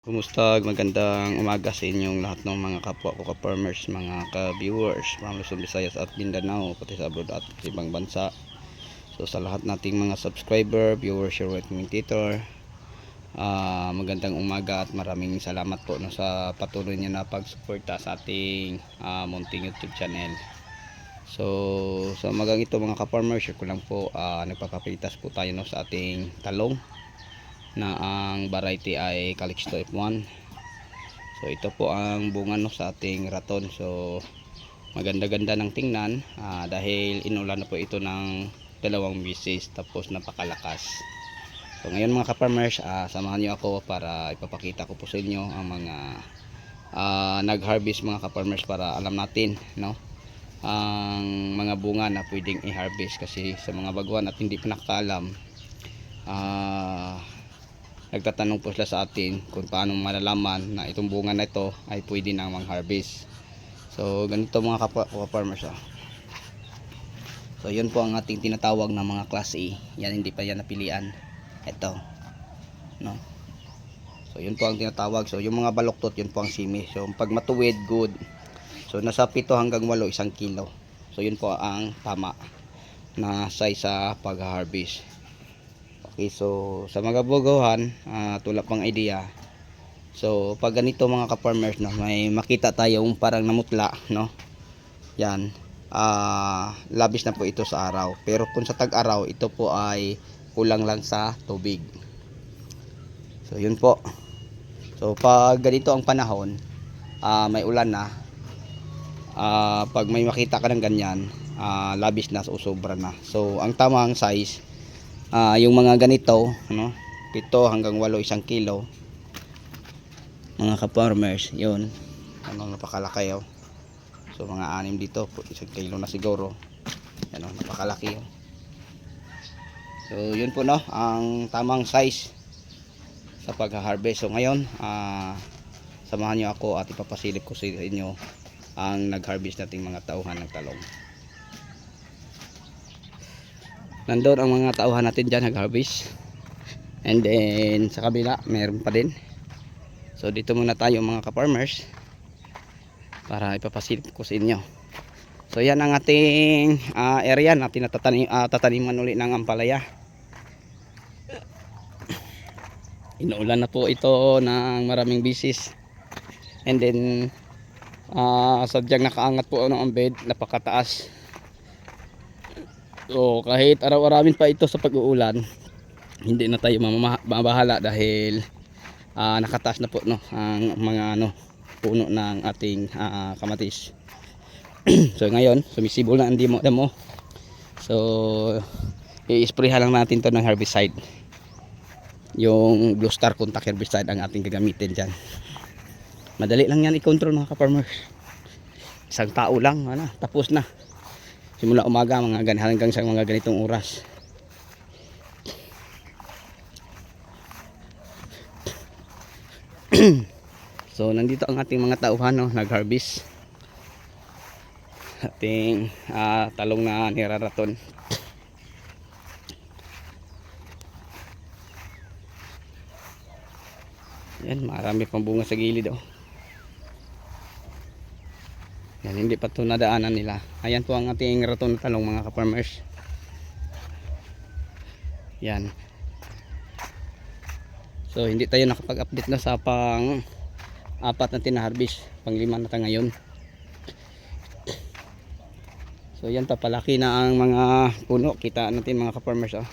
Kumusta? Magandang umaga sa inyong lahat ng mga kapwa ko ka-farmers, mga ka-viewers from Luzon, Visayas at Mindanao, pati sa abroad at ibang bansa. So sa lahat nating mga subscriber, viewers, share, commentator, magandang umaga at maraming salamat po no, sa patuloy niyo na pagsuporta sa ating munting YouTube channel. So sa umagang ito mga ka-farmers, share ko lang po, nagpapapitas po tayo no, sa ating talong na ang variety ay Calixto F1. So ito po ang bunga no, sa ating raton. So maganda-ganda ng tingnan dahil inulan na po ito ng 2 beses tapos napakalakas. So ngayon mga ka-farmers, samahan niyo ako para ipapakita ko po sa inyo ang mga nag-harvest mga ka-farmers para alam natin no ang mga bunga na pwedeng i-harvest, kasi sa mga baguhan at hindi pa nakakaalam, nagtatanong po sila sa atin kung paano malalaman na itong bunga na ito ay pwede nang mang-harvest. So ganito mga kapwa-farmers. So yun po ang ating tinatawag na mga class A. Yan, hindi pa yan napilian. Ito no. So yun po ang tinatawag. So yung mga baluktot, yun po ang simi. So pag matuwid, good. So nasa 7 hanggang 8, 1 kilo. So yun po ang tama na size sa pag-harvest. Okay, so sa mga buguhan, tulad pang idea. So pag ganito mga ka-farmers no, may makita tayong parang namutla no. Yan, labis na po ito sa araw. Pero kung sa tag-araw, ito po ay kulang lang sa tubig. So yun po. So pag ganito ang panahon, may ulan na, pag may makita ka ng ganyan, labis na, sobra na. So ang tamang size, yung mga ganito no, 7 hanggang 8, 1 kilo mga ka-farmers, yun ano, napakalaki oh. So mga 6 dito, 1 kilo na siguro. Yan oh, napakalaki oh. So yun po no, ang tamang size sa pag-harvest. So ngayon, samahan nyo ako at ipapasilip ko sa inyo ang nag-harvest nating mga tauhan ng talong. Nandoon ang mga tauhan natin dyan nag-harvest, and then sa kabila meron pa din. So dito muna tayo mga ka-farmers para ipapasilip ko sa inyo. So yan ang ating area na tataniman ulit ng ampalaya. Inuulan na po ito ng maraming bisis, and then sadyang nakaangat po ang bed, napakataas. So kahit araw-arawin pa ito sa pag-uulan, hindi na tayo mabahala dahil nakataas na po no ang mga puno ng ating kamatis. So ngayon sumisibol na ang damo. So i-sprayhan lang natin to ng herbicide. Yung Blue Star Contact herbicide ang ating gagamitin dyan. Madali lang yan i-control mga ka-farmers. Isang tao lang, tapos na. Simula umaga hanggang sa mga ganitong oras. So nandito ang ating mga tauhan no, nag-harvest ating talong na niraraton. Yan, marami pang bunga sa gilid oh. Yan, hindi pa ito nadaanan nila. Ayan po ang ating raton na talong mga ka-farmers. Yan. So hindi tayo nakapag-update na sa pang 4 na tinaharvest, pang 5 na tayo ngayon. So yan, papalaki na ang mga puno. Kita natin mga ka-farmers oh.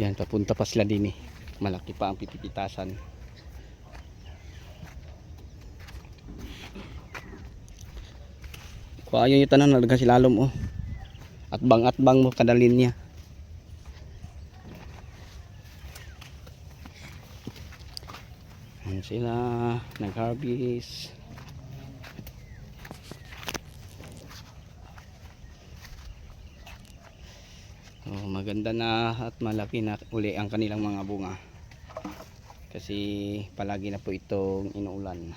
Yan, papunta pa sila din eh. Malaki pa ang pipipitasan. Kuha yung tanan, nalaga si lalom oh. At bang mo kada linya. Yan sila nag-harvest. Oh, maganda na at malaki na uli ang kanilang mga bunga. Kasi palagi na po itong inuulan.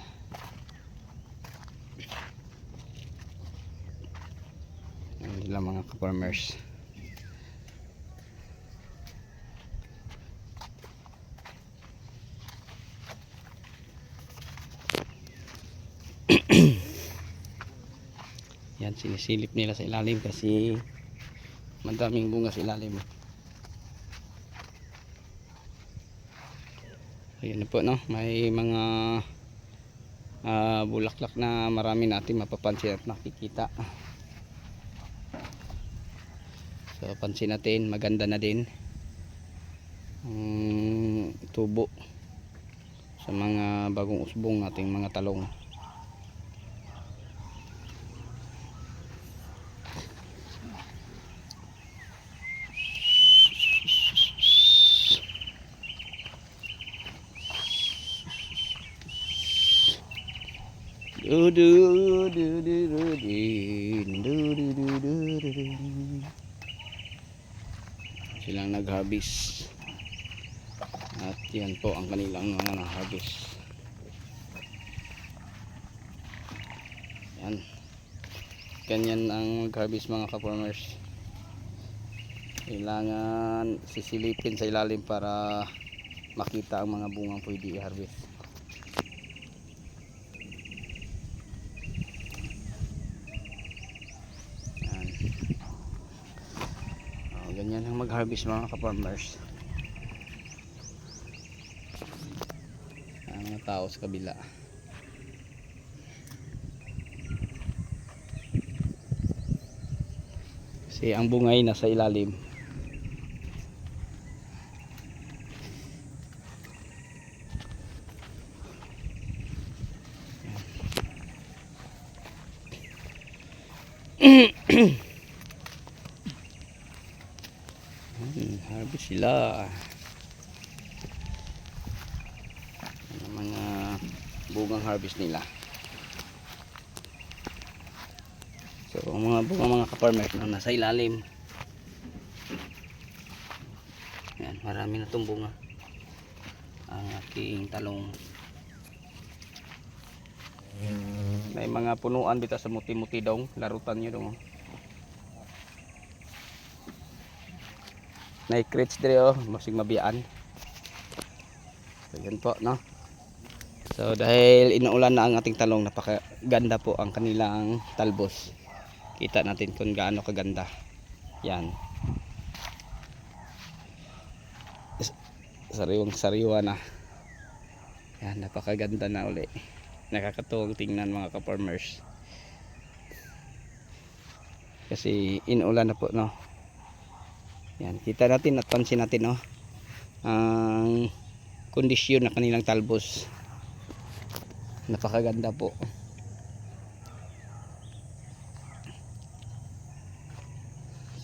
sila mga ka-farmers. Yan, sinisilip nila sa ilalim kasi madaming bunga sa ilalim. Ayun na po, no, may mga bulaklak na marami natin mapapansin at makikita. So pansin natin, maganda na din tubo sa mga bagong usbong nating mga talong. Silang nag-harvest at yan po ang kanilang mga na-harvest. Yan, ganyan ang mag-harvest mga ka-farmers. Kailangan sisilipin sa ilalim para makita ang mga bungang pwede i-harvest. Ganyan ang mag-harvest mga ka-farmers. Ang mga tao sa kabila. Kasi ang bungay nasa ilalim. Harvest sila. Ang mga bungang harvest nila. So ang mga bunga mga ka-farmers na nasa ilalim. Yan, marami na itong bunga. Ang aking talong. May mga punuan bita sa muti-muti dong. Larutan nyo dong. Na-crates dire masig mabiyaan. So yan po, no. So dahil inuulan na ang ating talong, napakaganda po ang kanilang talbos. Kita natin kung gaano kaganda. Yan. Sariwang-sariwa na. Yan, napakaganda na uli. Nakakatuwang tingnan mga ka-farmers. Kasi inuulan na po, no. Yan, kita natin at pansin natin, no, ang kondisyon na kanilang talbos. Napakaganda po.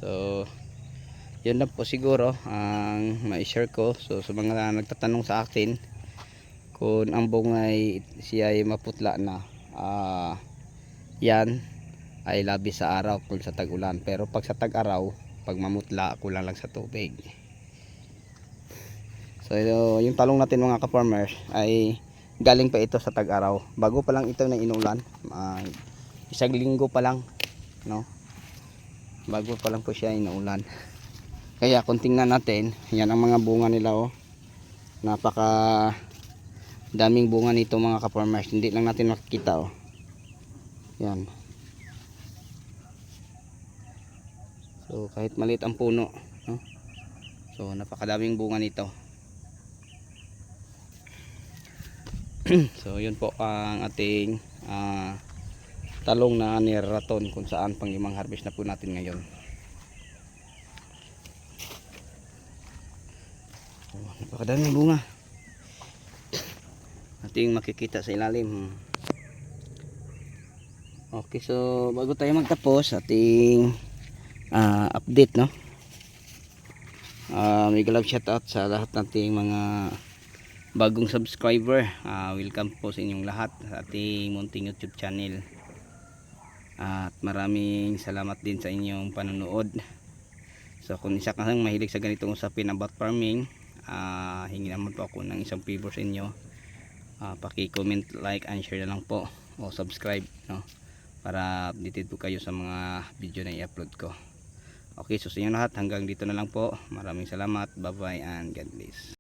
So yun lang po siguro ang mai-share ko. So sa mga nagtatanong sa akin kung ang bungay siya ay maputla na, yan ay labi sa araw kung sa tag-ulan. Pero pag sa tag-araw, pag mamutla, kulang lang sa tubig. So yung talong natin mga ka-farmers ay galing pa ito sa tag-araw. Bago pa lang ito na inulan, isang linggo pa lang, no, bago pa lang po siya inulan. Kaya kung tingnan natin, yan ang mga bunga nila, oh. Napaka daming bunga nito mga ka-farmers. Hindi lang natin makikita, oh. Yan. So kahit maliit ang puno, no? So napakadaming bunga nito. So yun po ang ating talong na niraton, kung saan pang-limang harvest na po natin ngayon. So, napakadaming bunga ating makikita sa ilalim. Okay, so bago tayo magtapos ating update, no, may galap shoutout sa lahat nating mga bagong subscriber. Welcome po sa inyong lahat sa ating munting YouTube channel, at maraming salamat din sa inyong panonood. So kung isa kang mahilig sa ganitong usapin about farming, hingi naman po ako ng isang favor sa inyo. Paki-comment, like and share na lang po, o subscribe, no, para updated po kayo sa mga video na i-upload ko. Okay, so sa inyo lahat, hanggang dito na lang po. Maraming salamat. Bye bye and God bless.